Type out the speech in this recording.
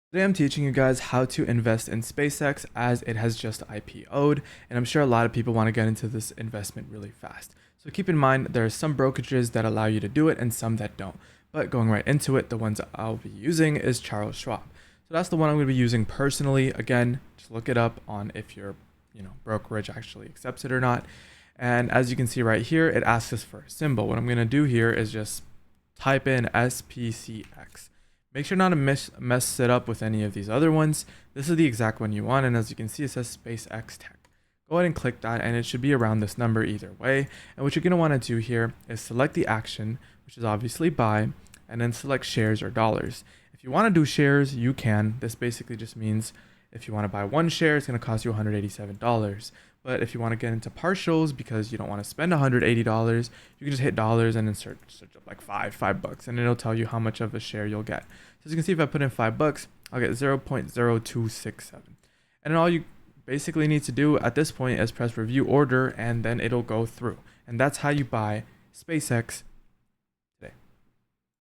Today I'm teaching you guys how to invest in SpaceX as it has just IPO'd, and I'm sure a lot of people want to get into this investment really fast. So keep in mind there are some brokerages that allow you to do it and some that don't. But going right into it, the ones I'll be using is Charles Schwab. So that's the one I'm going to be using personally. Again, just look it up on if your brokerage actually accepts it or not. And as you can see right here, it asks us for a symbol. What I'm going to do here is just type in SPCX. Make sure not to mess it up with any of these other ones. This is the exact one you want, and as you can see, it says SpaceX Tech. Go ahead and click that, and it should be around this number either way. And what you're going to want to do here is select the action, which is obviously buy, and then select shares or dollars. If you want to do shares, you can. This basically just means if you want to buy one share, it's going to cost you $187. But if you want to get into partials because you don't want to spend $180, you can just hit dollars and then search up like five bucks, and it'll tell you how much of a share you'll get. So as you can see, if I put in $5, I'll get 0.0267. And then all you basically need to do at this point is press review order, and then it'll go through. And that's how you buy SpaceX